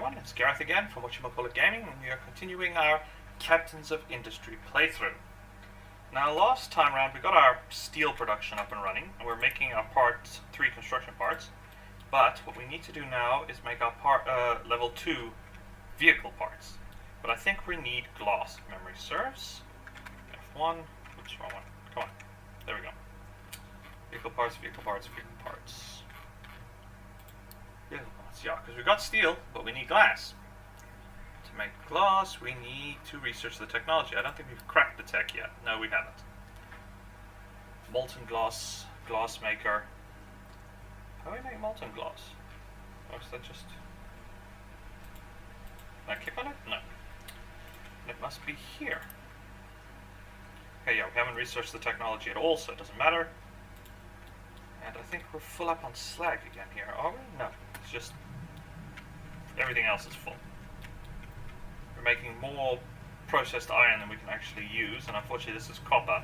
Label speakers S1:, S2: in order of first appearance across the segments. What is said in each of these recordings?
S1: everyone, it's Gareth again from Whatchamacallit Gaming, and we are continuing our Captains of Industry playthrough. Now last time around we got our steel production up and running, and we're making our parts, 3 construction parts, but what we need to do now is make our level 2 vehicle parts. But I think we need glass, if memory serves. F1, oops, wrong one, come on, there we go. Vehicle parts, vehicle parts, vehicle parts. Vehicle parts, yeah, because we got steel, but we need glass. To make glass, we need to research the technology. I don't think we've cracked the tech yet. No, we haven't. Molten glass, glass maker. How do we make molten glass? Or is that just... Can I click on it? No. It must be here. Okay, yeah, we haven't researched the technology at all, so it doesn't matter. And I think we're full up on slag again here, are we? No, it's just everything else is full. We're making more processed iron than we can actually use, and unfortunately this is copper,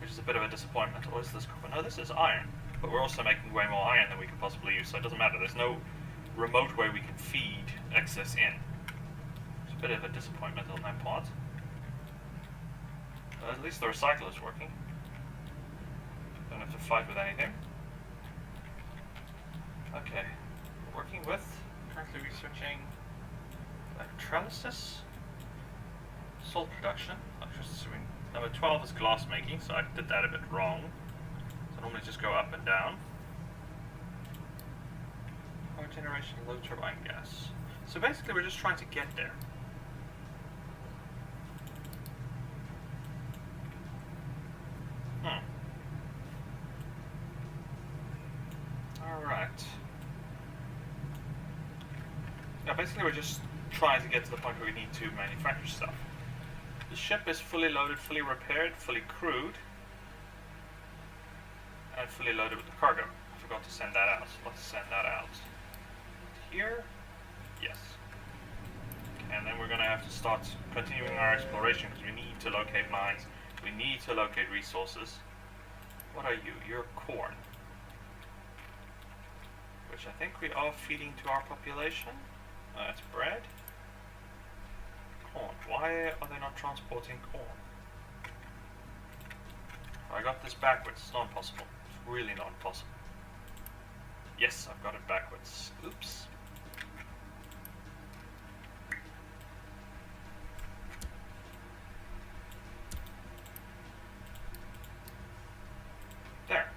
S1: which is a bit of a disappointment. Or is this copper? No, this is iron. But we're also making way more iron than we can possibly use, so it doesn't matter. There's no remote way we can feed excess in. It's a bit of a disappointment on that part. But at least the recycler is working. Don't have to fight with anything. Okay, we're working with, currently researching electrolysis, salt production, electricity. Number 12 is glass making, so I did that a bit wrong. So I normally just go up and down. Power generation, low turbine gas. So basically we're just trying to get there. Alright. Now basically we're just trying to get to the point where we need to manufacture stuff. The ship is fully loaded, fully repaired, fully crewed, and fully loaded with the cargo. I forgot to send that out, so let's send that out. Here? Yes. Okay, and then we're going to have to start continuing our exploration because we need to locate mines, we need to locate resources. What are you? You're corn. Which I think we are feeding to our population. That's bread. Corn. Why are they not transporting corn? I got this backwards. It's not possible. It's really not possible. Yes, I've got it backwards. Oops. There.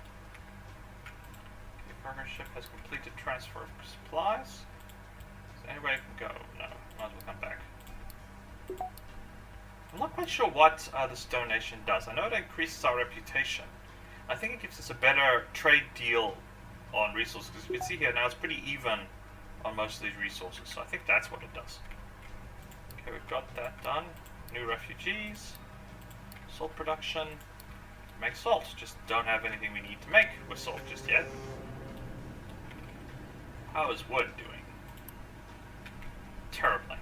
S1: The cargo ship has completed transfer of supplies. Is there any way I can go? No. Might as well come back. I'm not quite sure what this donation does. I know it increases our reputation. I think it gives us a better trade deal on resources. Because you can see here now it's pretty even on most of these resources. So I think that's what it does. Okay, we've got that done. New refugees. Salt production. Make salt. Just don't have anything we need to make with salt just yet. How is wood doing? Terribly.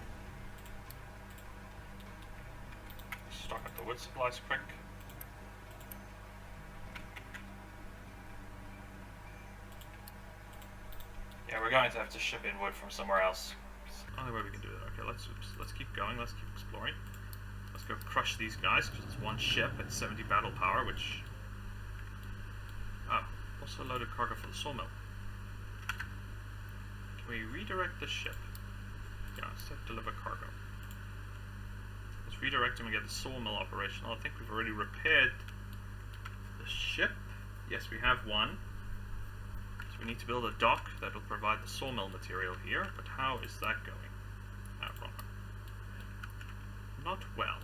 S1: Stock up the wood supplies quick. Yeah, we're going to have to ship in wood from somewhere else. It's the only way we can do it. Okay, let's keep going. Let's keep exploring. Let's go crush these guys because it's one ship at 70 battle power, which also loaded cargo for the sawmill. Can we redirect the ship? Yeah, let's deliver cargo. Let's redirect them and get the sawmill operational. I think we've already repaired the ship. Yes, we have one. So we need to build a dock that will provide the sawmill material here. But how is that going? Wrong. Not well.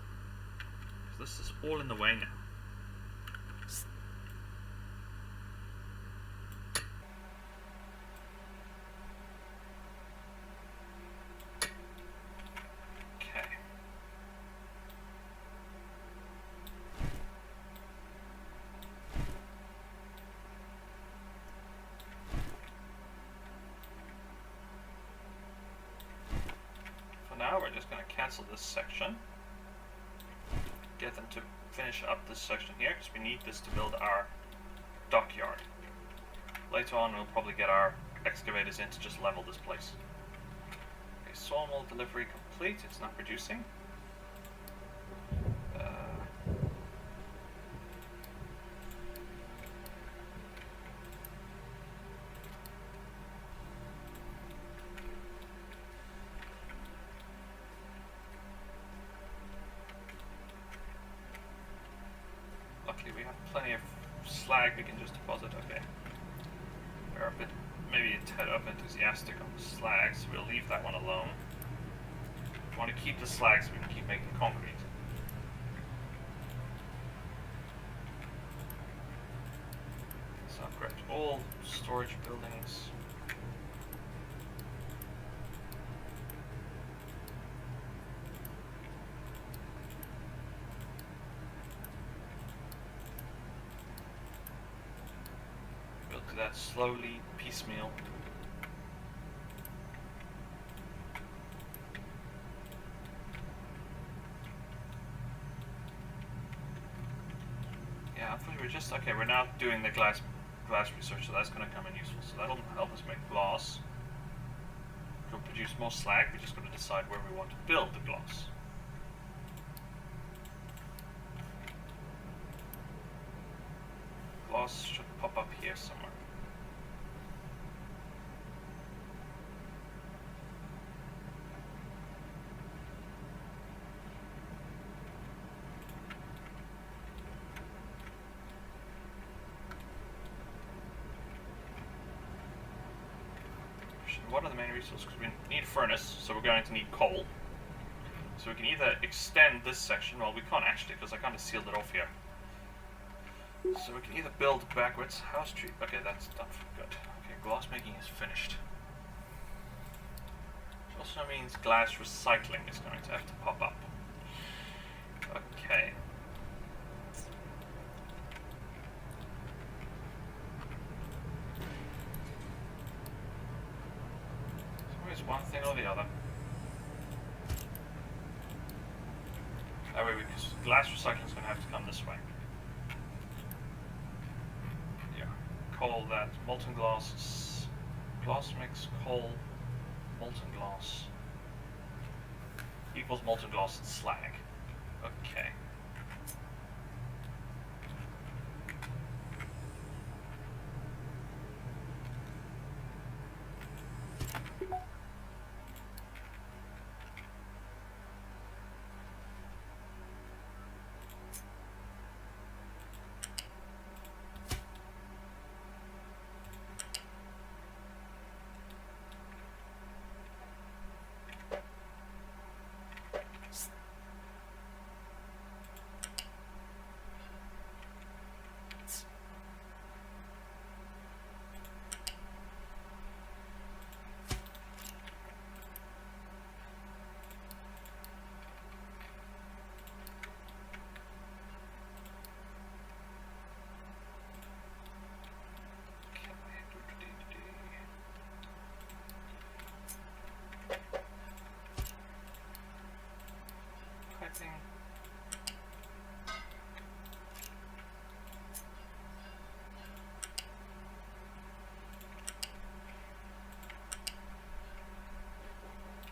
S1: This is all in the way now. Now we're just going to cancel this section, get them to finish up this section here because we need this to build our dockyard. Later on we'll probably get our excavators in to just level this place. Okay, sawmill delivery complete. It's not producing. Luckily we have plenty of slag we can just deposit. Okay. We're a bit, maybe a tad up enthusiastic on the slag, so we'll leave that one alone. We want to keep the slag so we can keep making concrete. Let's upgrade all storage buildings. We'll do that slowly, piecemeal. Yeah, I thought we were just okay. We're now doing the glass research, so that's going to come in useful. So that'll help us make glass. We'll produce more slag. We just got to decide where we want to build the glass. Glass should pop up here somewhere. What are the main resources? Because we need a furnace, so we're going to need coal. So we can either extend this section, well we can't actually because I kind of sealed it off here. So we can either build backwards, house tree, okay that's done, good. Okay, glass making is finished. Which also means glass recycling is going to have to pop up. Okay. One thing or the other. That way, because glass recycling is going to have to come this way. Yeah, coal that molten glass, glass mix, coal, molten glass equals molten glass and slag. Okay.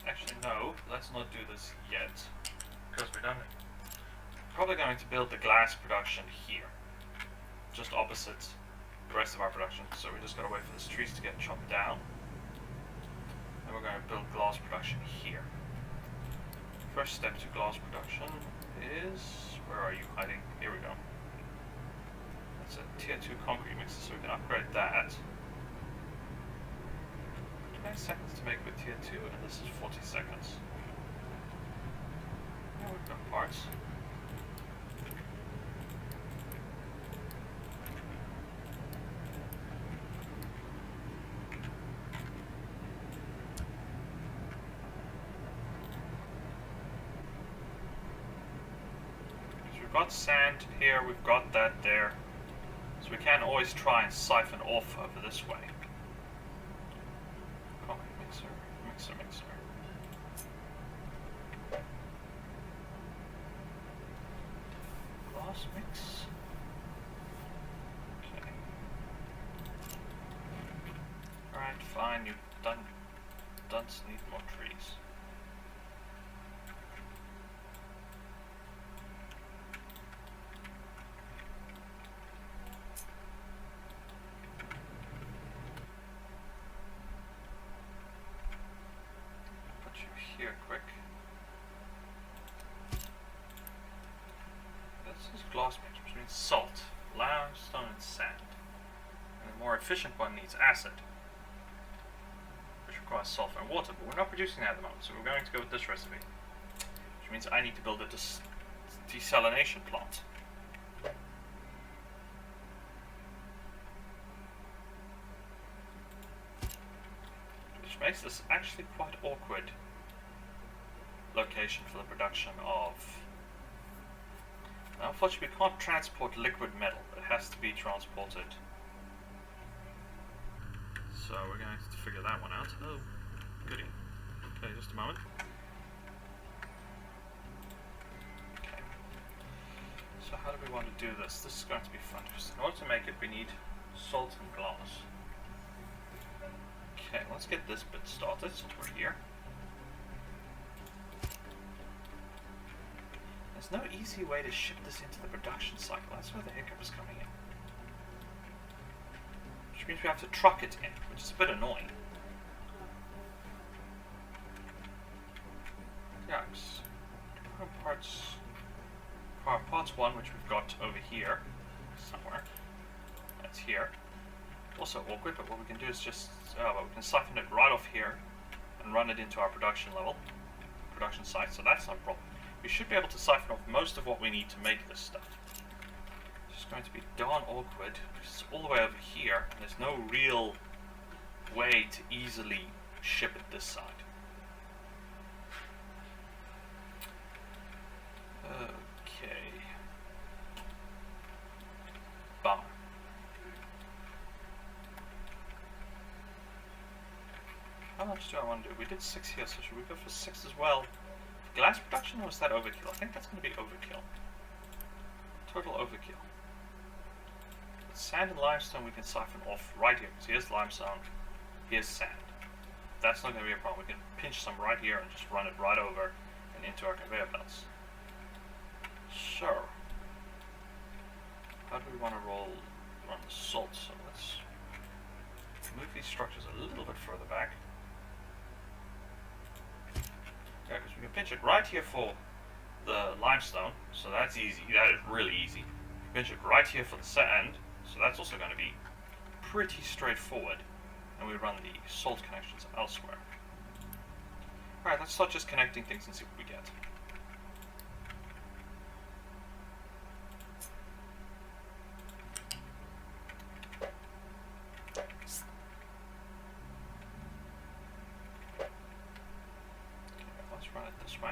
S1: Actually, no, let's not do this yet, because we're done. Probably going to build the glass production here, just opposite the rest of our production. So we just gotta wait for these trees to get chopped down. And we're going to build glass production here. First step to glass production is, where are you hiding? Here we go. That's a tier 2 concrete mixer, so we can upgrade that. 20 seconds to make with tier 2, and this is 40 seconds. Now we've got parts. So we've got sand here, we've got that there. So we can always try and siphon off over this way. Mixer. Glass mix. Okay. Alright, fine, you don't need more trees. you here quick. This is glass mix, which means salt, limestone, and sand. And the more efficient one needs acid, which requires sulfur and water, but we're not producing that at the moment, so we're going to go with this recipe. Which means I need to build a desalination plant. Which makes this actually quite awkward location for the production of... Now, unfortunately, we can't transport liquid metal. It has to be transported. So we're going to have to figure that one out. Oh, goody. Okay, just a moment. Okay. So how do we want to do this? This is going to be fun, because in order to make it, we need salt and glass. Okay, let's get this bit started since we're here. There's no easy way to ship this into the production cycle. That's where the hiccup is coming in. Which means we have to truck it in, which is a bit annoying. Yeah, parts 1, which we've got over here somewhere. That's here. Also awkward, but what we can do is just, well, we can siphon it right off here and run it into our production site, so that's not a problem. We should be able to siphon off most of what we need to make this stuff. It's just going to be darn awkward, because it's all the way over here, and there's no real way to easily ship it this side. Okay. Bummer. How much do I want to do? We did 6 here, so should we go for 6 as well? Glass production, or was that overkill? I think that's going to be overkill. Total overkill. With sand and limestone we can siphon off right here. So here's limestone, here's sand. That's not going to be a problem. We can pinch some right here and just run it right over and into our conveyor belts. So, how do we want to run the salt? So let's move these structures a little bit further back. Yeah, because we can pinch it right here for the limestone, so that's easy. That is really easy. Pinch it right here for the sand, so that's also going to be pretty straightforward. And we run the salt connections elsewhere. Alright, let's start just connecting things and see what we get. This way.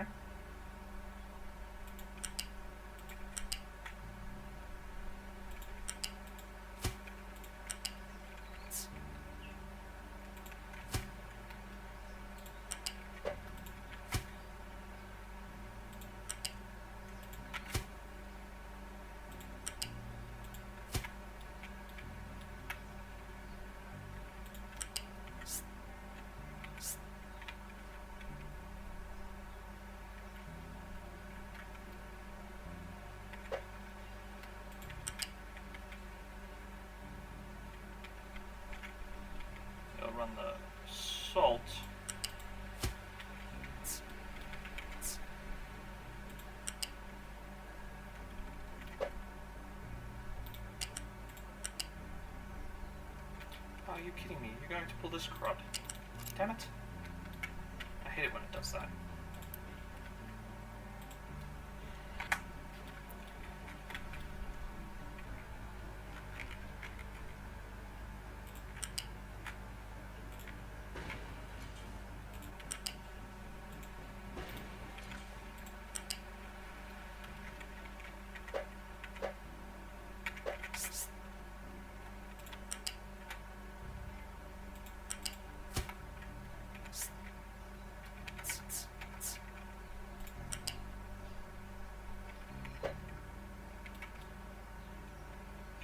S1: Run the salt. Oh, are you kidding me? You're going to pull this crud. Damn it. I hate it when it does that.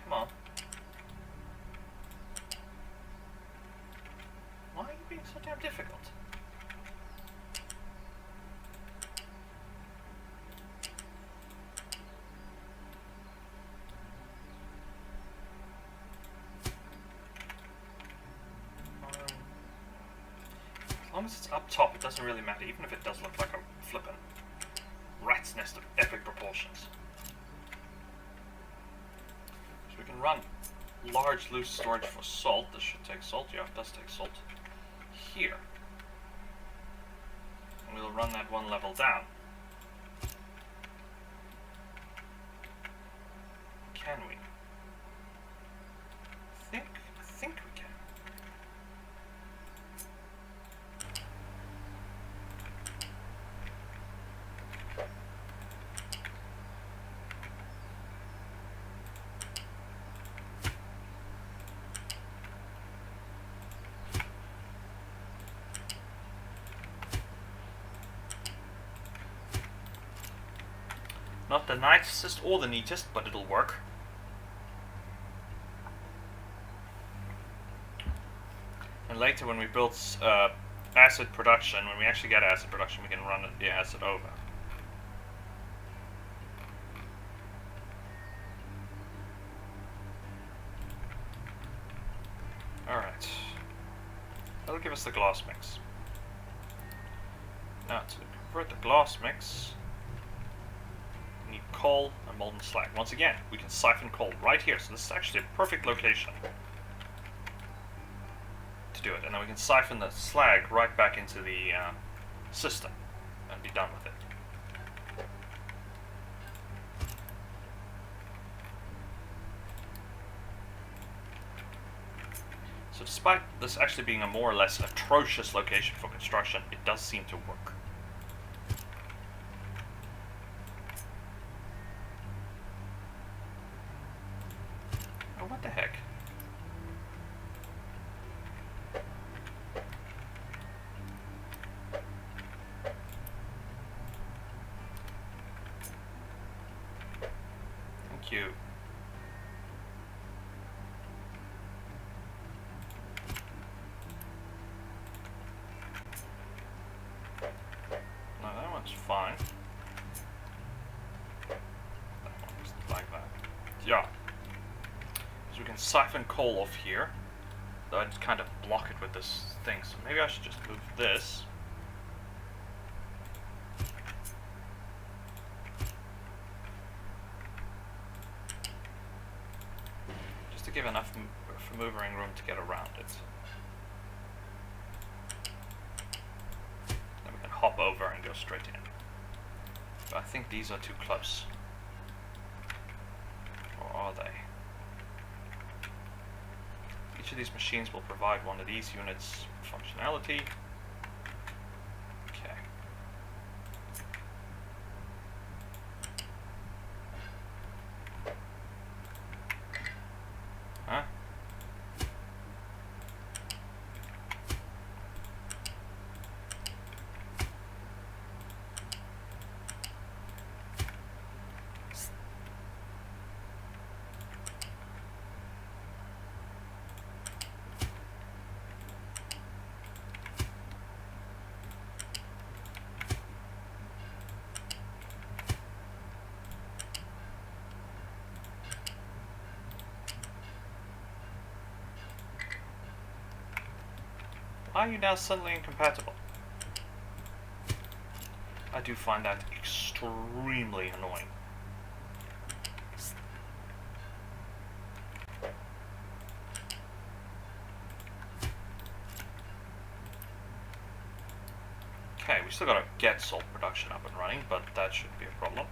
S1: Come on. Why are you being so damn difficult? As long as it's up top, it doesn't really matter, even if it does look like a flippin' rat's nest of epic proportions. So we can run large loose storage for salt. This should take salt. Yeah, it does take salt. Here. And we'll run that one level down. Can we? I think we can. Not the nicest or the neatest, but it'll work. And later when we build acid production, when we actually get acid production, we can run the acid over. Alright. That'll give us the glass mix. Now to convert the glass mix, we need coal and molten slag. Once again, we can siphon coal right here, so this is actually a perfect location to do it. And then we can siphon the slag right back into the system and be done with it. So despite this actually being a more or less atrocious location for construction, it does seem to work. Oh, what the heck? Thank you. No, that one's fine. That one just like that. Yeah. So we can siphon coal off here. Though I just kind of block it with this thing, so maybe I should just move this. Just to give enough for maneuvering room to get around it. Then we can hop over and go straight in. But I think these are too close. Or are they? Each of these machines will provide one of these units functionality. Okay. Huh? Why are you now suddenly incompatible? I do find that extremely annoying. Okay, we still gotta get salt production up and running, but that shouldn't be a problem.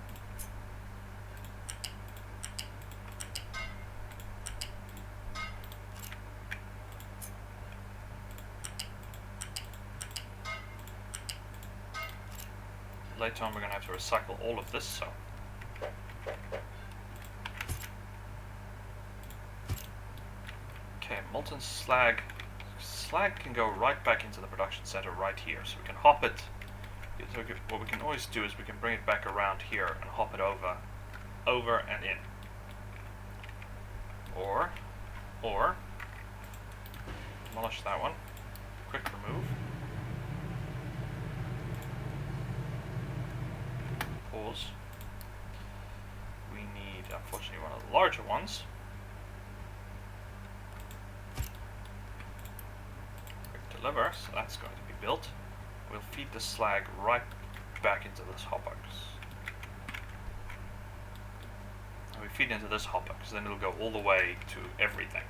S1: Later on we're going to have to recycle all of this, so... Okay, molten slag. Slag can go right back into the production center right here, so we can hop it. So what we can always do is we can bring it back around here and hop it over and in. Or, demolish that one. Quick remove. Pause. We need, unfortunately, one of the larger ones. Quick deliver, so that's going to be built. We'll feed the slag right back into this hopper. And we feed into this hopper, because then it'll go all the way to everything.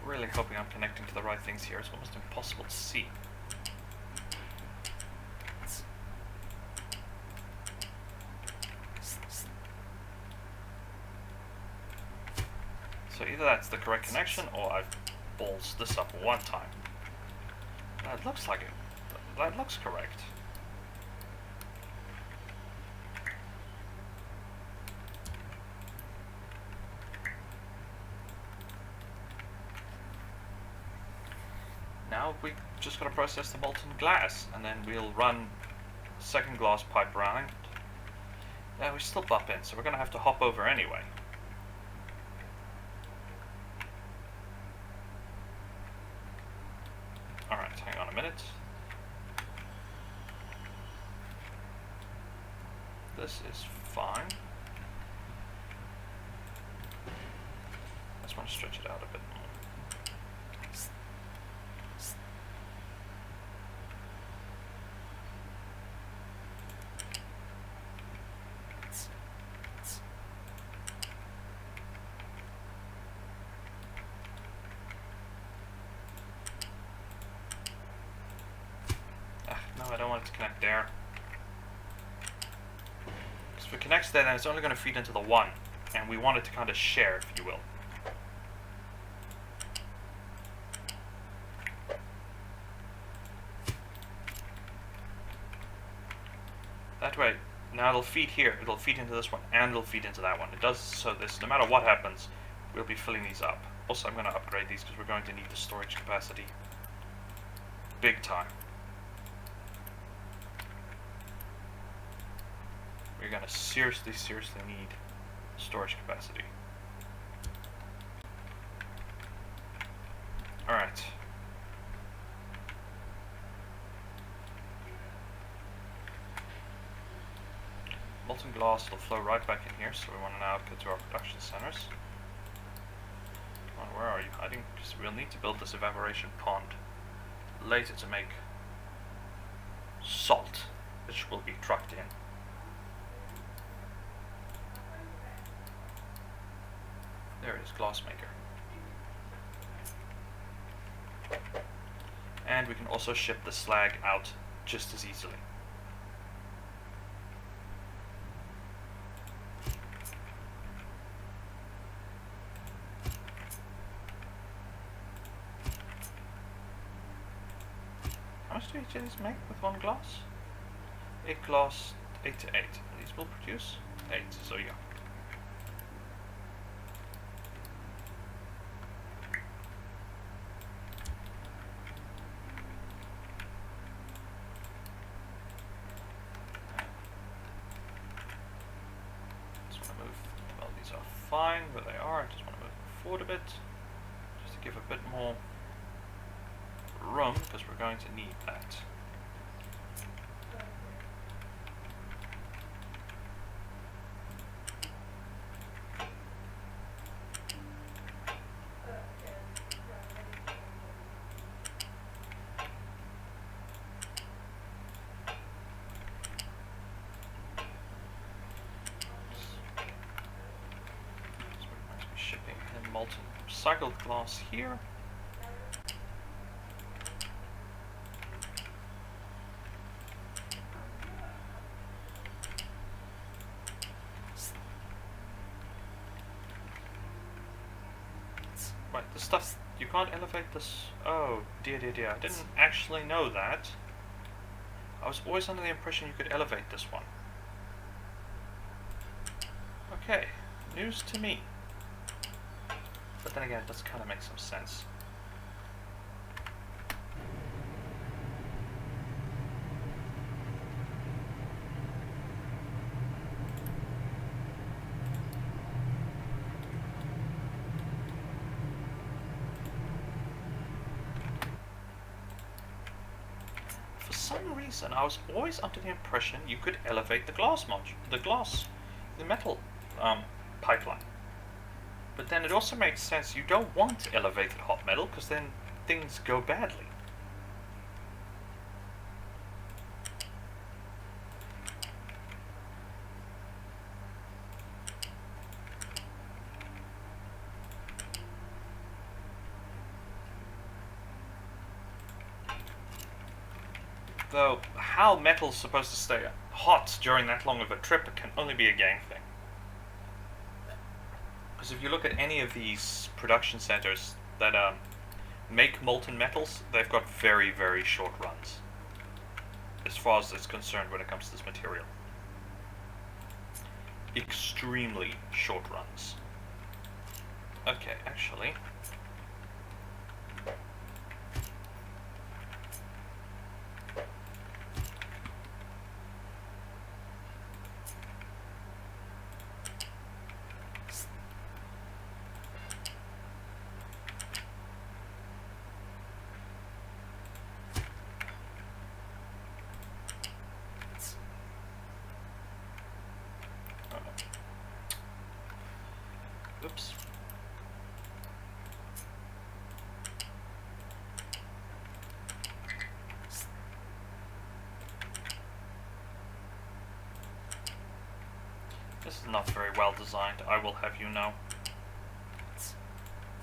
S1: Really hoping I'm connecting to the right things here. It's almost impossible to see. So either that's the correct connection, or I've ballsed this up one time. That looks like it. That looks correct. Now we just gotta process the molten glass, and then we'll run second glass pipe around. Yeah, we still bump in, so we're gonna have to hop over anyway. Alright, hang on a minute. This is fine. I just want to stretch it out a bit more. No, I don't want it to connect there. Because if it connects there, then it's only going to feed into the one. And we want it to kind of share, if you will. That way, now it'll feed here, it'll feed into this one, and it'll feed into that one. It does so this, no matter what happens, we'll be filling these up. Also, I'm going to upgrade these because we're going to need the storage capacity. Big time. We're going to seriously need storage capacity. Alright. Molten glass will flow right back in here, so we want to now get to our production centers. Come on, where are you hiding? Because we'll need to build this evaporation pond later to make salt, which will be trucked in. There it is, glassmaker. And we can also ship the slag out just as easily. How much do each of these make with one glass? 8 glass, 8 to 8. These will produce 8, so yeah. Fine where they are. I just want to move them forward a bit, just to give a bit more room, because we're going to need that. Molten recycled glass here. Right, the stuff You can't elevate this. Oh, dear, dear, dear. I didn't actually know that. I was always under the impression you could elevate this one. Okay, news to me. But then again, it does kind of make some sense. For some reason, I was always under the impression you could elevate the metal pipeline. But then it also makes sense you don't want elevated hot metal, because then things go badly. Though, how metal's supposed to stay hot during that long of a trip, it can only be a game thing. Because if you look at any of these production centers that make molten metals, they've got very, very short runs, as far as it's concerned when it comes to this material. Extremely short runs. Okay, actually... Oops. This is not very well designed, I will have you know.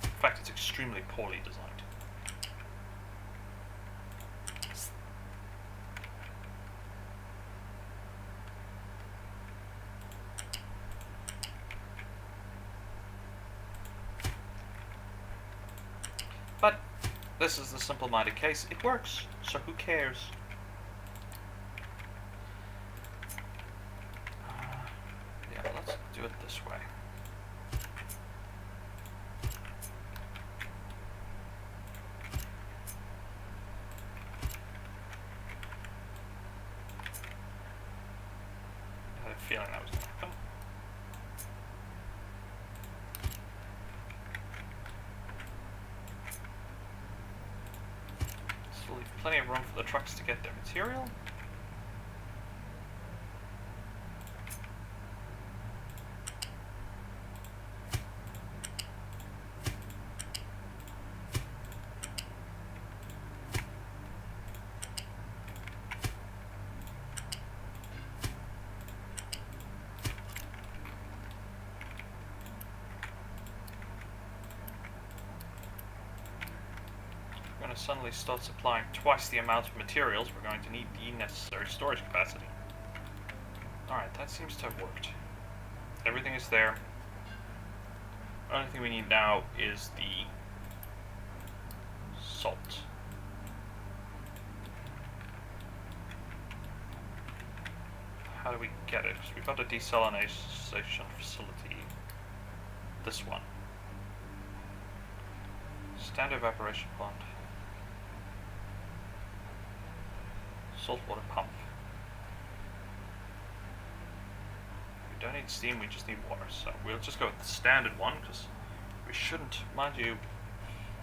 S1: In fact, it's extremely poorly designed. But this is the simple-minded case. It works, so who cares? Yeah, let's do it this way. I had a feeling that was going to happen. Still leave plenty of room for the trucks to get their material. Suddenly start supplying twice the amount of materials, we're going to need the necessary storage capacity. Alright, that seems to have worked. Everything is there. The only thing we need now is the salt. How do we get it? Because we've got a desalination facility. This one. Standard evaporation plant. Saltwater pump. We don't need steam, we just need water, so we'll just go with the standard one, because we shouldn't, mind you,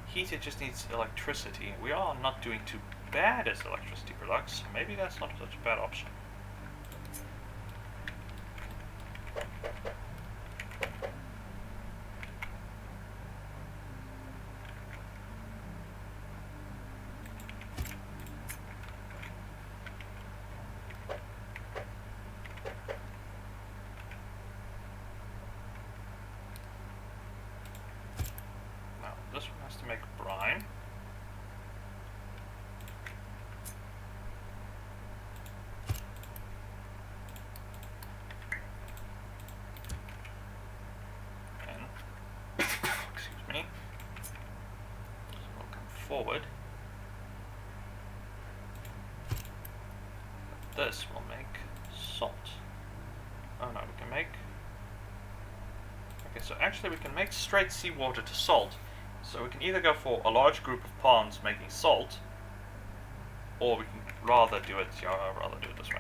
S1: heat, it just needs electricity. We are not doing too bad as electricity products, so maybe that's not such a bad option. This one has to make brine. And, excuse me. this will make salt. Oh no, we can make... Okay, so actually we can make straight seawater to salt. So we can either go for a large group of ponds making salt, or we can rather do it, yeah, I'd rather do it this way.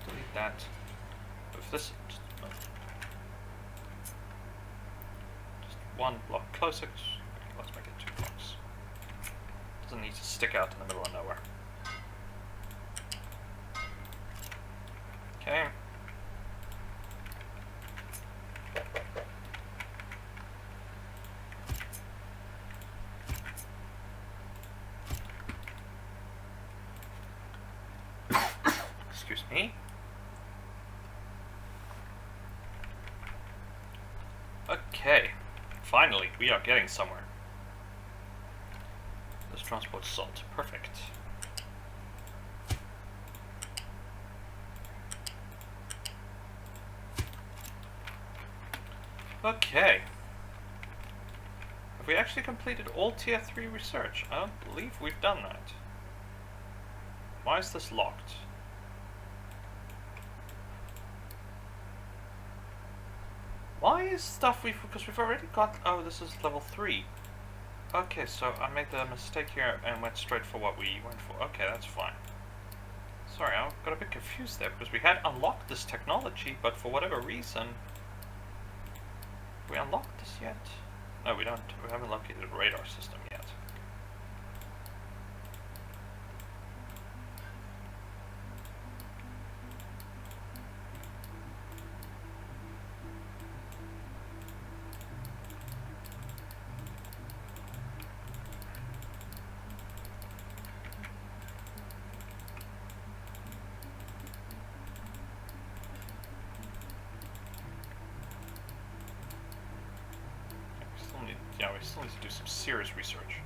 S1: Delete that. If this just one block closer, okay, let's make it 2 blocks. Doesn't need to stick out in the middle of nowhere. Okay. Excuse me. Okay, finally, we are getting somewhere. This transports salt. Perfect. Okay. Have we actually completed all tier 3 research? I don't believe we've done that. Why is this locked? Why is stuff because we've already got, oh, this is level 3. Okay, so I made the mistake here and went straight for what we went for. Okay, that's fine. Sorry, I got a bit confused there because we had unlocked this technology, but for whatever reason, we unlocked this yet? No, we don't. We haven't located the radar system yet. Yeah, we still need to do some serious research.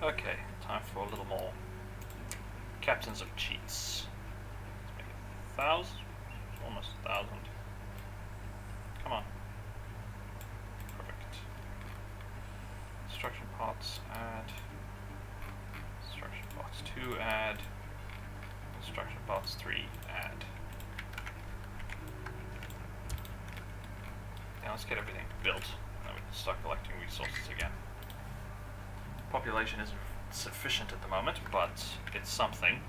S1: Okay, time for a little more Captains of Cheats. Let's make it 1,000. Almost 1,000. Come on. Construction pots, add. Construction pots 2, add. Construction pots 3, add. Now let's get everything built. Then we can start collecting resources again. Population isn't sufficient at the moment, but it's something.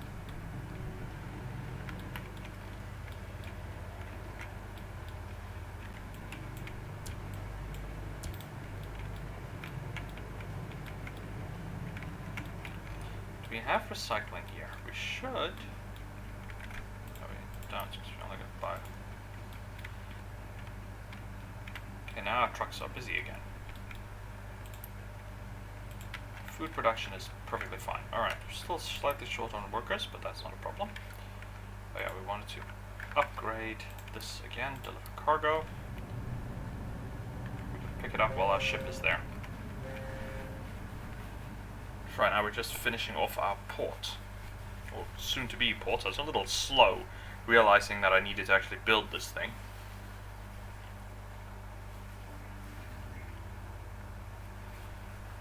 S1: We have recycling here. We should. No, we don't. We're only going to buy. Okay, now our trucks are busy again. Food production is perfectly fine. Alright, we're still slightly short on workers, but that's not a problem. Oh yeah, we wanted to upgrade this again, deliver cargo. We can pick it up while our ship is there. Right now we're just finishing off our port, or soon to be port. I was a little slow realizing that I needed to actually build this thing.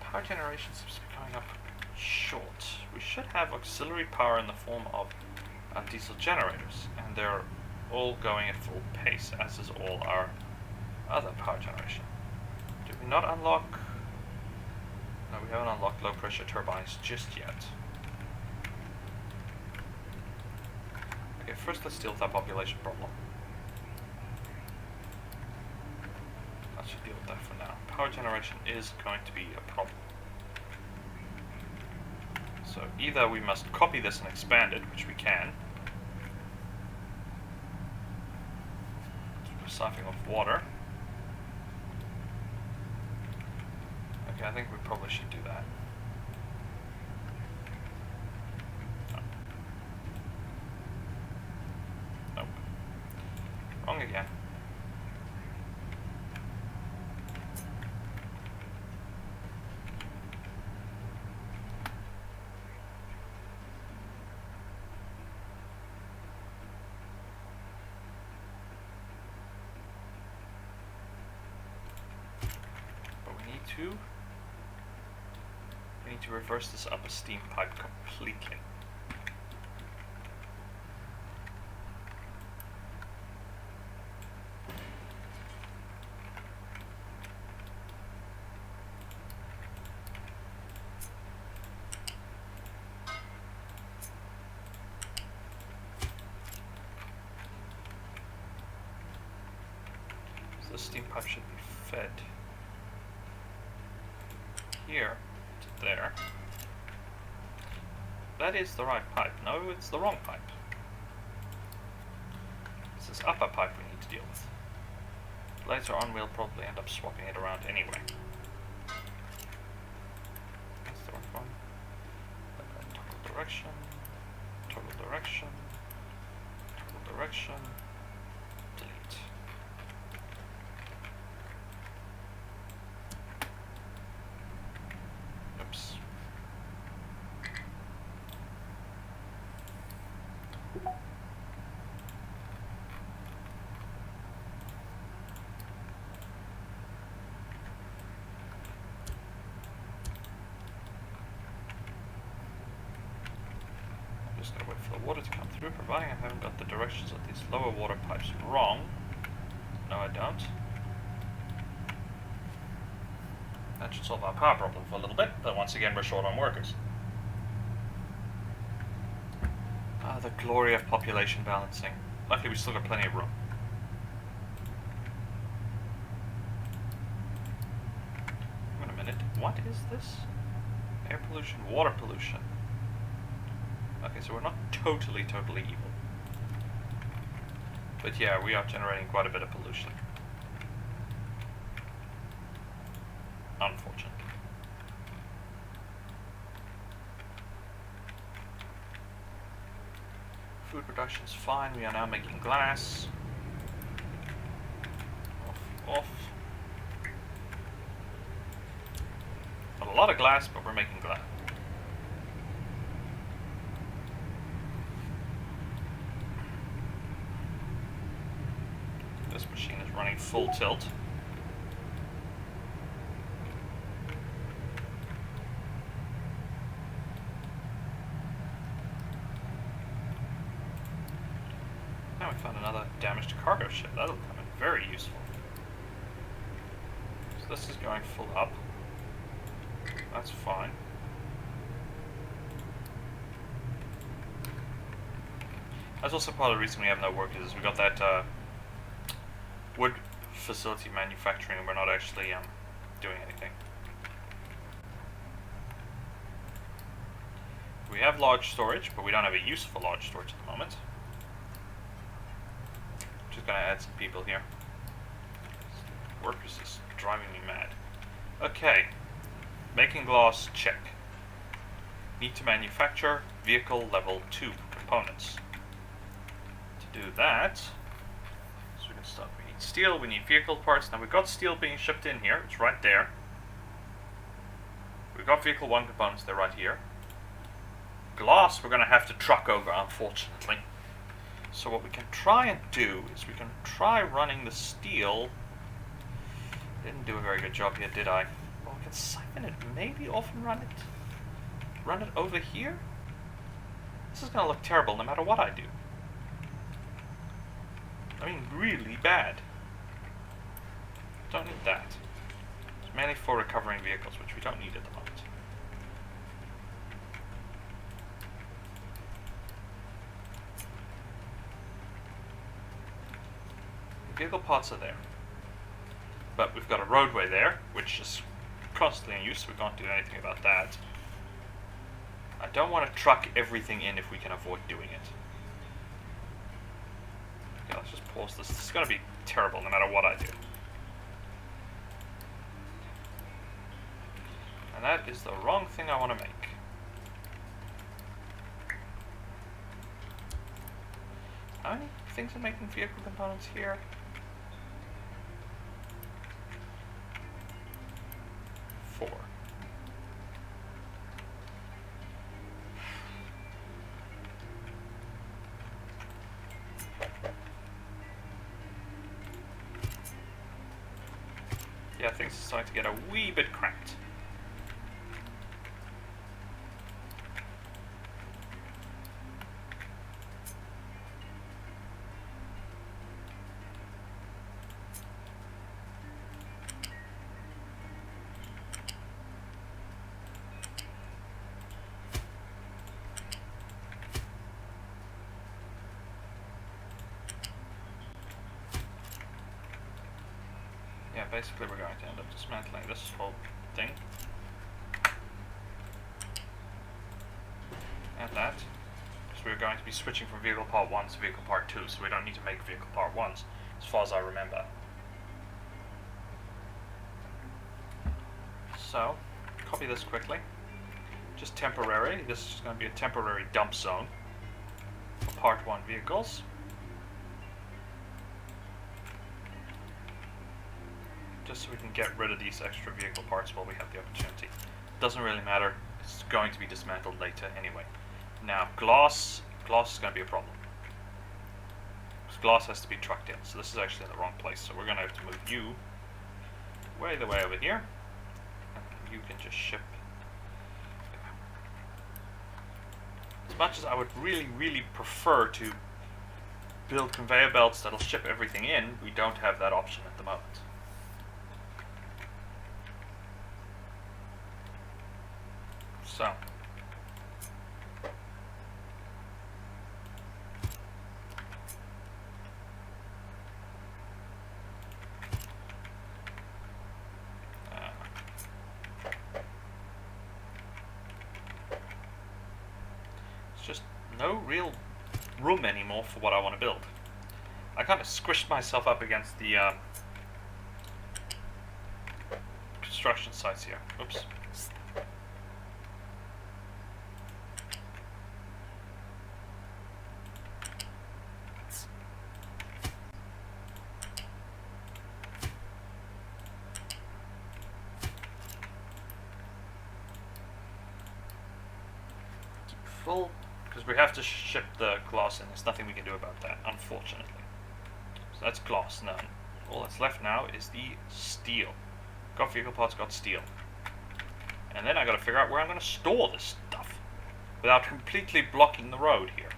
S1: Power generation seems to be coming up short. We should have auxiliary power in the form of diesel generators, and they're all going at full pace, as is all our other power generation. Did we not unlock? No, we haven't unlocked low pressure turbines just yet. Okay, first let's deal with that population problem. That should deal with that for now. Power generation is going to be a problem. So either we must copy this and expand it, which we can, siphoning of water. Okay, I think we probably should do that. Nope. Wrong again. We need to reverse this upper steam pipe completely. So the steam pipe should be fed here to there. That is the right pipe. No, it's the wrong pipe. It's this upper pipe we need to deal with. Later on we'll probably end up swapping it around anyway. That's the right one. Toggle direction, toggle direction, toggle direction, delete. Oops. I'm just going to wait for the water to come through, providing I haven't got the directions of these lower water pipes wrong. No, I don't. That should solve our power problem for a little bit, but once again we're short on workers. Ah, the glory of population balancing. Luckily we still got plenty of room. Wait a minute, what is this? Air pollution, water pollution. Okay, so we're not totally evil. But yeah, we are generating quite a bit of pollution. Unfortunately. Food production's fine, we are now making glass. Off. Not a lot of glass, but we're making glass. This machine is running full tilt. Now we found another damaged cargo ship. That'll come in very useful. So this is going full up. That's fine. That's also part of the reason we have no workers is we got that wood facility manufacturing and we're not actually doing anything. We have large storage, but we don't have a use for large storage at the moment. Just gonna add some people here. Workers is driving me mad. Okay, making glass, check. Need to manufacture vehicle level 2 components. To do that, so we can start. We need steel, we need vehicle parts. Now we've got steel being shipped in here, it's right there. We've got vehicle 1 components, they're right here. Glass we're gonna have to truck over, unfortunately. So what we can try and do is we can try running the steel. Didn't do a very good job here, did I? Well, we can siphon it maybe off and run it over here. This is gonna look terrible no matter what I do. I mean, really bad. Don't need that. It's mainly for recovering vehicles, which we don't need at the moment. Vehicle parts are there. But we've got a roadway there, which is constantly in use, so we can't do anything about that. I don't want to truck everything in if we can avoid doing it. Okay, let's just pause this. This is going to be terrible no matter what I do. And that is the wrong thing I want to make. How many things are making vehicle components here? Four. Yeah, things are starting to get a wee bit cramped. Yeah, basically we're going to end up dismantling this whole thing. And that. Because we're going to be switching from vehicle part 1 to vehicle part 2, so we don't need to make vehicle part 1s, as far as I remember. So, copy this quickly. Just temporary. This is just going to be a temporary dump zone for part 1 vehicles. Just so we can get rid of these extra vehicle parts while we have the opportunity. Doesn't really matter. It's going to be dismantled later anyway. Now, glass is going to be a problem. Because glass has to be trucked in, so this is actually in the wrong place. So we're going to have to move you way over here. And you can just ship. As much as I would really prefer to build conveyor belts that'll ship everything in, we don't have that option at the moment. So, it's just no real room anymore for what I want to build. I kind of squished myself up against the construction sites here. Oops. Full, because we have to ship the glass in. There's nothing we can do about that, unfortunately. So that's glass, none. All that's left now is the steel. Got vehicle parts, got steel. And then I gotta figure out where I'm gonna store this stuff without completely blocking the road here.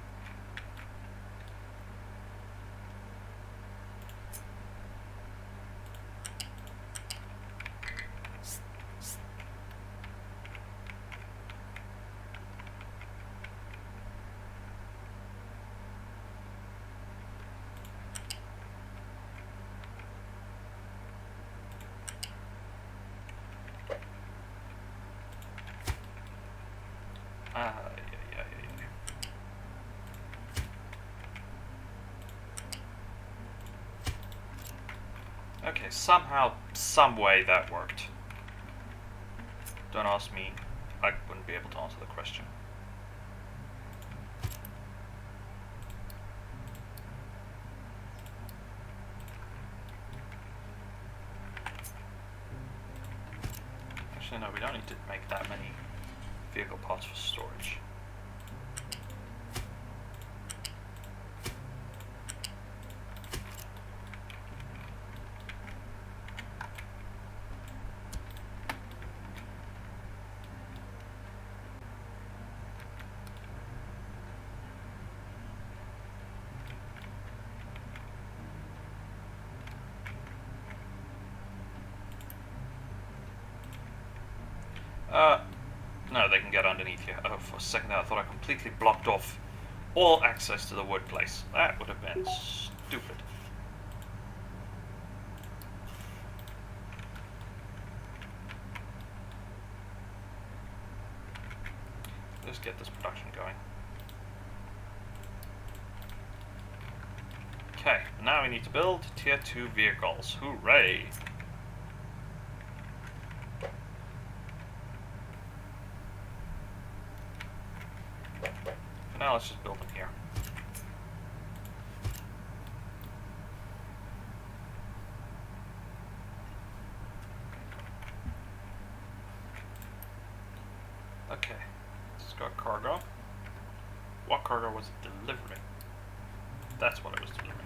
S1: Okay, somehow, some way that worked. Don't ask me, I wouldn't be able to answer the question. Actually, no, we don't need to make that many vehicle parts for storage. No, they can get underneath here. Oh, for a second there, I thought I completely blocked off all access to the wood place. That would have been stupid. Let's get this production going. Okay, now we need to build tier 2 vehicles. Hooray! For now, let's just build them here. Okay, let's go cargo. What cargo was it delivering? That's what it was delivering.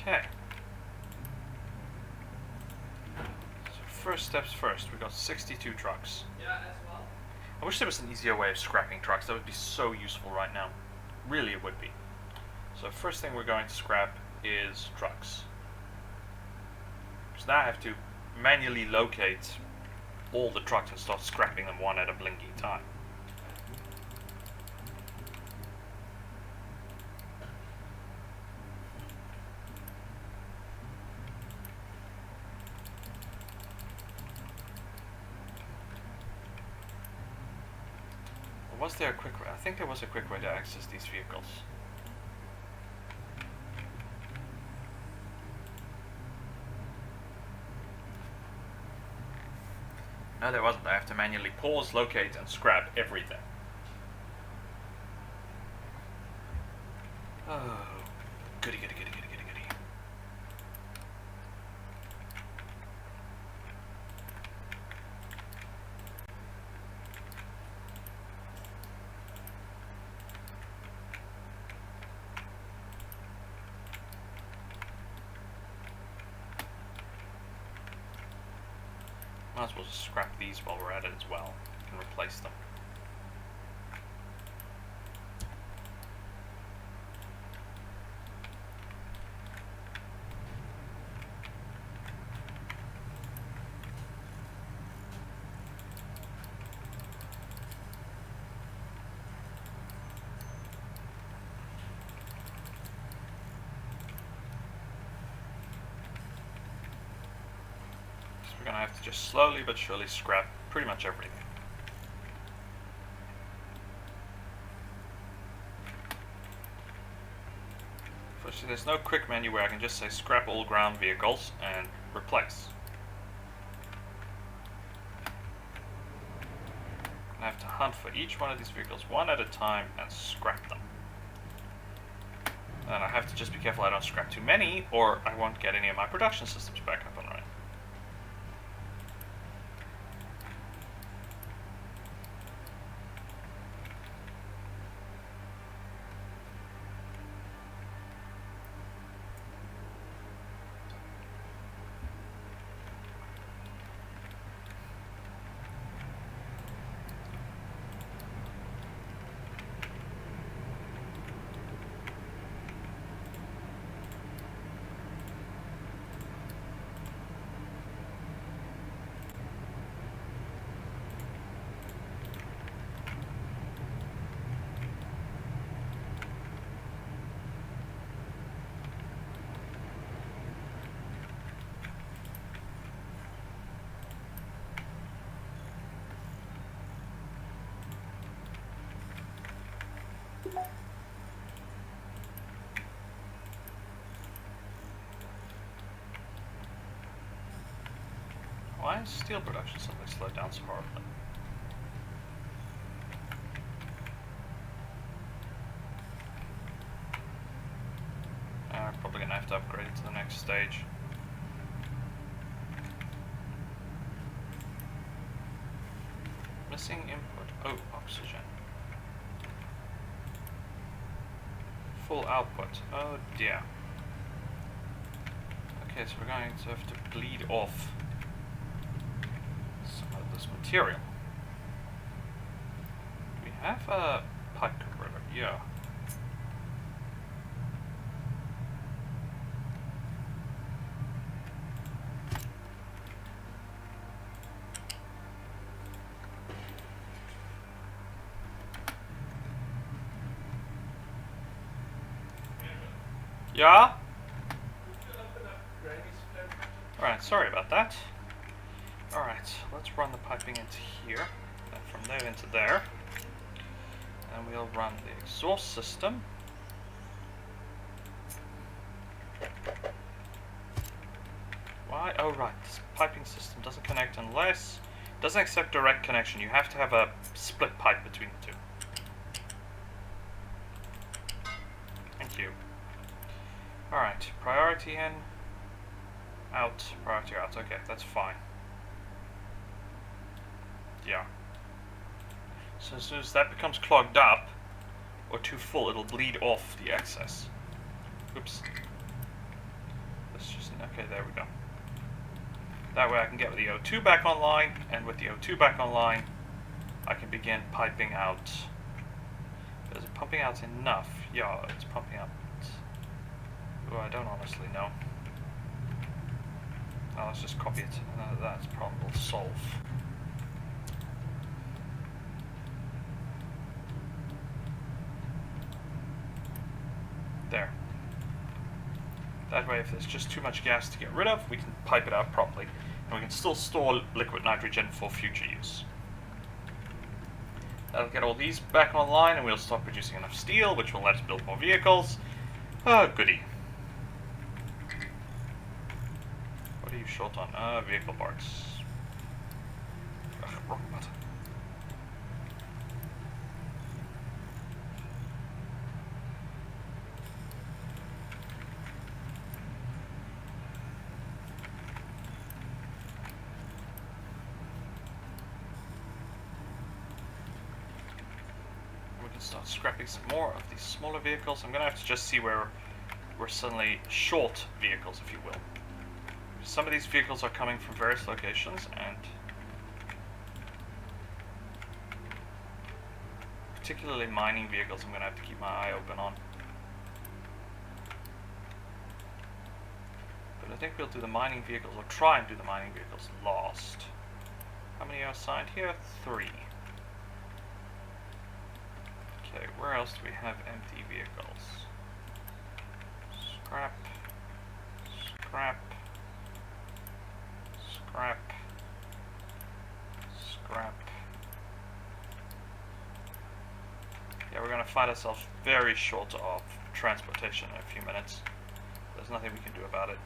S1: Okay. So first steps first, we got 62 trucks.
S2: Yeah, as well.
S1: I wish there was an easier way of scrapping trucks. That would be so useful right now. Really, it would be. So first thing we're going to scrap is trucks. So now I have to manually locate all the trucks and start scrapping them one at a blinking time. Was there a quick way? I think there was a quick way to access these vehicles. No, there wasn't. I have to manually pause, locate, and scrap everything. Oh, goody, goody, goody, goody, goody, goody. Might as well just scrap these while we're at it as well, and replace them. We're going to have to just slowly but surely scrap pretty much everything. Firstly, there's no quick menu where I can just say scrap all ground vehicles and replace. I have to hunt for each one of these vehicles one at a time and scrap them. And I have to just be careful I don't scrap too many, or I won't get any of my production systems back up and running. Why is steel production suddenly slowed down so horribly? I'm probably going to have to upgrade it to the next stage. Missing input. Oh, oxygen. Full output. Oh dear. Okay, so we're going to have to bleed off some of this material. We have a pipe converter, yeah. Yeah? Alright, sorry about that. Alright, let's run the piping into here, then from there into there. And we'll run the exhaust system. Why? Oh right, this piping system doesn't connect unless... doesn't accept direct connection. You have to have a split pipe between the two. Thank you. Alright, priority in, out, priority out. Okay, that's fine. Yeah. So as soon as that becomes clogged up, or too full, it'll bleed off the excess. Oops. Let's just... okay, there we go. That way I can get the O2 back online, and with the O2 back online, I can begin piping out. Is it pumping out enough? Yeah, it's pumping out. Oh, I don't honestly know. Now let's just copy it. That problem will solve. There. That way, if there's just too much gas to get rid of, we can pipe it out properly. And we can still store liquid nitrogen for future use. That'll get all these back online, and we'll start producing enough steel, which will let us build more vehicles. Ah, goody. What are you short on? Vehicle parts. Ugh, wrong button. Start scrapping some more of these smaller vehicles. I'm gonna have to just see where we're suddenly short vehicles, if you will. Some of these vehicles are coming from various locations, and particularly mining vehicles I'm gonna have to keep my eye open on. But I think we'll do the mining vehicles, or try and do the mining vehicles last. How many are assigned here? 3. Okay, where else do we have empty vehicles? Scrap, scrap, scrap, scrap. Yeah, we're gonna find ourselves very short of transportation in a few minutes. There's nothing we can do about it.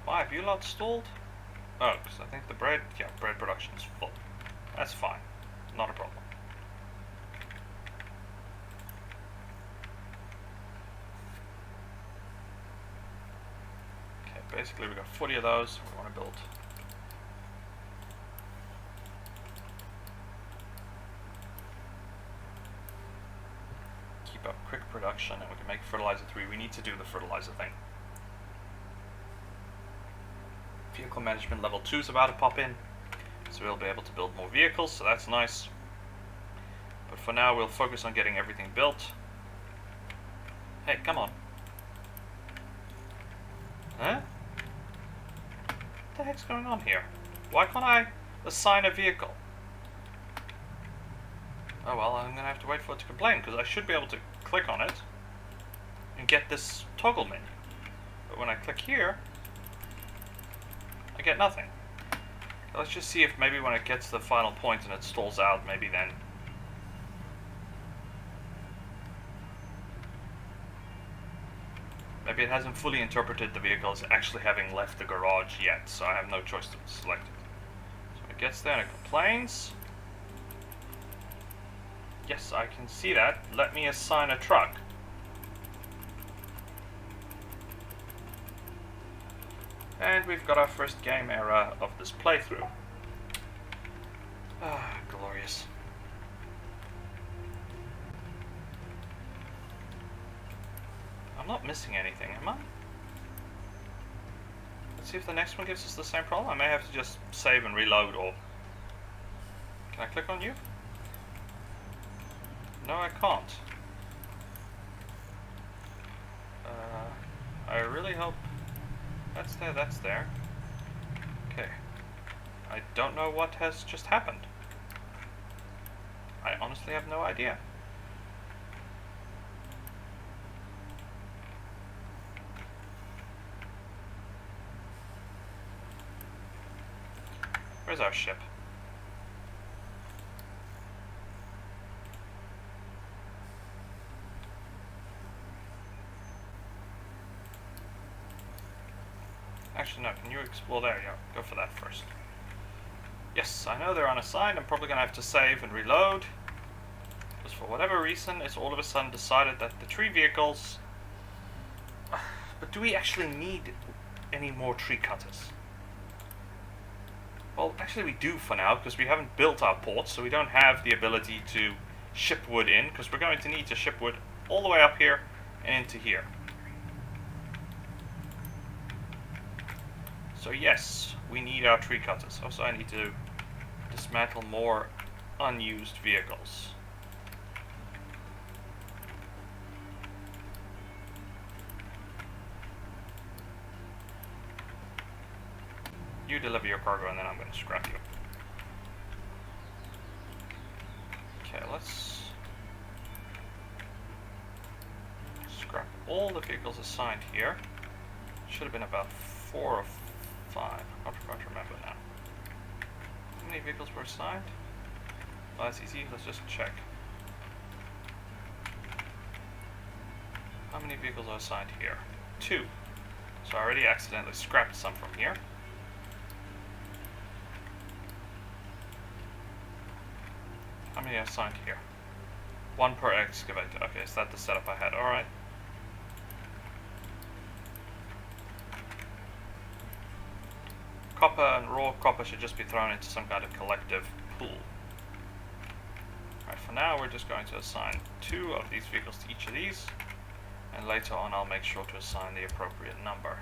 S1: Why, have you lot stalled? Oh, because I think the bread production is full. That's fine. Not a problem. Okay, basically we've got 40 of those we want to build. Keep up quick production, and we can make fertilizer 3. We need to do the fertilizer thing. Vehicle management level 2 is about to pop in, so we'll be able to build more vehicles, so that's nice. But for now, we'll focus on getting everything built. Hey, come on. Huh? What the heck's going on here? Why can't I assign a vehicle? Oh well, I'm gonna have to wait for it to complain, because I should be able to click on it and get this toggle menu. But when I click here, I get nothing. Let's just see if maybe when it gets to the final point and it stalls out, maybe then. Maybe it hasn't fully interpreted the vehicle as actually having left the garage yet, so I have no choice to select it. So when it gets there and it complains. Yes, I can see that. Let me assign a truck. And we've got our first game error of this playthrough. Ah, glorious. I'm not missing anything, am I? Let's see if the next one gives us the same problem. I may have to just save and reload, or... Can I click on you? No, I can't. I really hope... That's there, that's there. Okay. I don't know what has just happened. I honestly have no idea. Where's our ship? Actually, no. Can you explore there? Yeah, go for that first. Yes, I know they're unassigned. I'm probably going to have to save and reload. Because for whatever reason, it's all of a sudden decided that the tree vehicles... But do we actually need any more tree cutters? Well, actually we do for now, because we haven't built our port, so we don't have the ability to ship wood in, because we're going to need to ship wood all the way up here and into here. So yes, we need our tree cutters. Also, I need to dismantle more unused vehicles. You deliver your cargo and then I'm going to scrap you. Okay, let's scrap all the vehicles assigned here. Should have been about 4 or 5. I can't remember now. How many vehicles were assigned? Well, that's easy. Let's just check. How many vehicles are assigned here? 2. So I already accidentally scrapped some from here. How many are assigned here? 1 per excavator. Okay, is that the setup I had? Alright. Copper and raw copper should just be thrown into some kind of collective pool. Alright, for now we're just going to assign 2 of these vehicles to each of these, and later on I'll make sure to assign the appropriate number.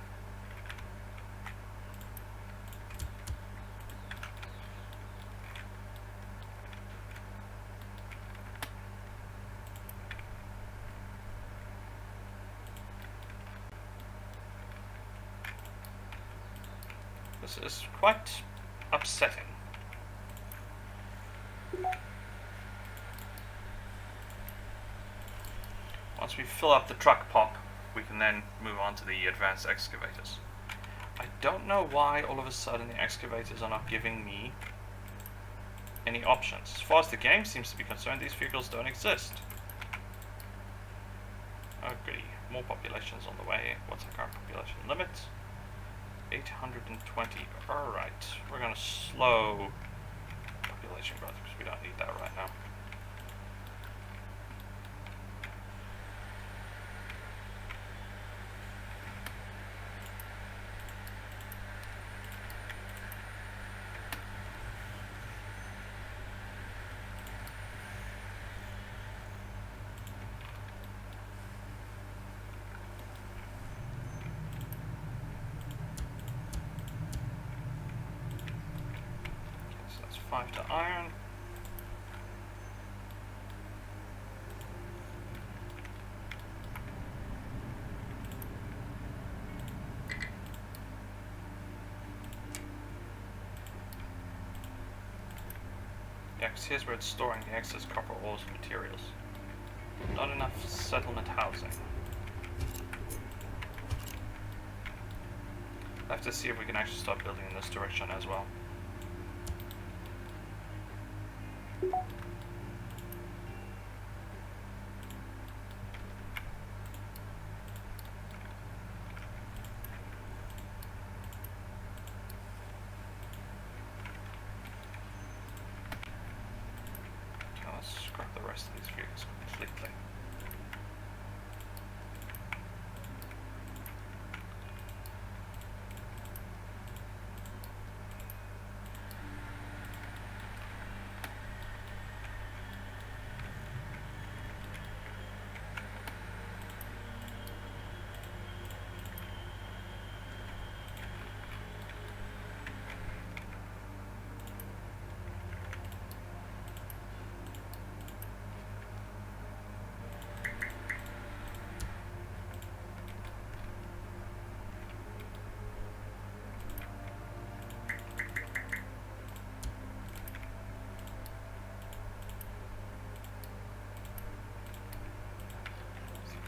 S1: This is quite upsetting. Once we fill up the truck pop, we can then move on to the advanced excavators. I don't know why all of a sudden the excavators are not giving me any options. As far as the game seems to be concerned, these vehicles don't exist. Oh goody, more populations on the way. What's our current population limit? 820. Alright, we're going to slow population growth because we don't need that right now. So that's 5 to iron. Yeah, because here's where it's storing the excess copper ores and materials. Not enough settlement housing. I have to see if we can actually start building in this direction as well. Okay, let's scrap the rest of these vehicles completely.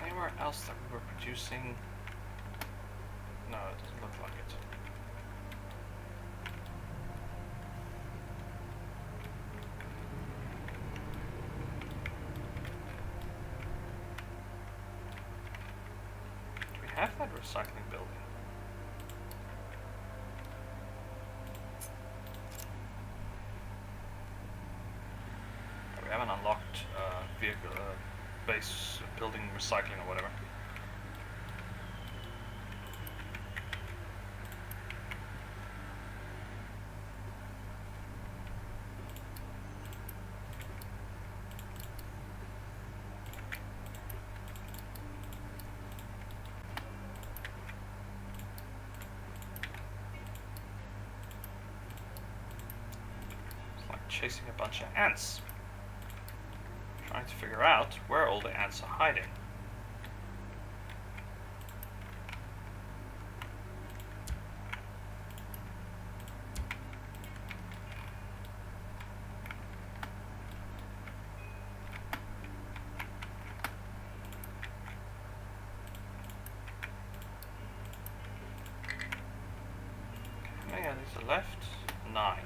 S1: Anywhere else that we were producing? No, it doesn't look like it. have that recycling building? We haven't unlocked vehicle base building recycling or whatever. It's like chasing a bunch of ants. Trying to figure out where all the ants are hiding. How many of these are left? 9.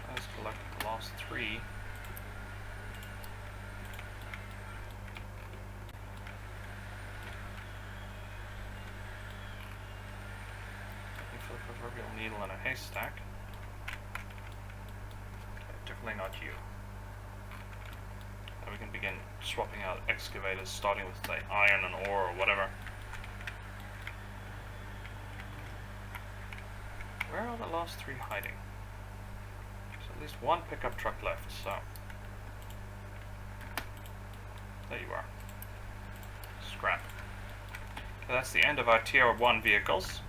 S1: Let's collect the last 3. Looking for the proverbial needle in a haystack. Okay, definitely not you. And we can begin swapping out excavators, starting with, say, iron and ore or whatever. Where are the last 3 hiding? There's at least one pickup truck left, so... There you are. Scrap. So that's the end of our tier 1 vehicles.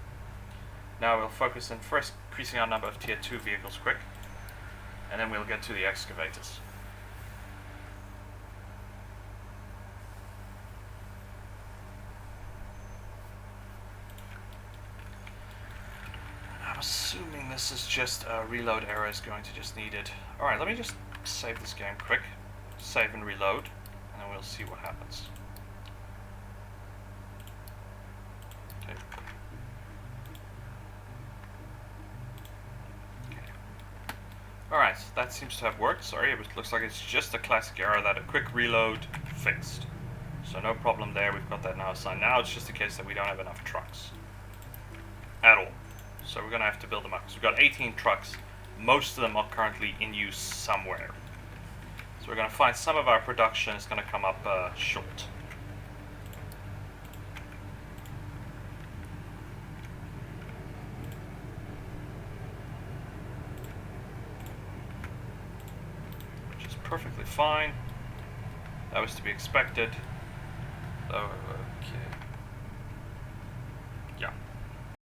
S1: Now we'll focus on first increasing our number of tier 2 vehicles quick, and then we'll get to the excavators. I'm assuming this is just a reload error is going to just need it. Alright, let me just save this game quick. Save and reload, and then we'll see what happens. Okay. Alright, that seems to have worked. Sorry, it looks like it's just a classic error that a quick reload fixed. So no problem there, we've got that now assigned. Now it's just a case that we don't have enough trucks. At all. So we're going to have to build them up. So we've got 18 trucks. Most of them are currently in use somewhere. So we're going to find some of our production is going to come up short. Which is perfectly fine. That was to be expected. So,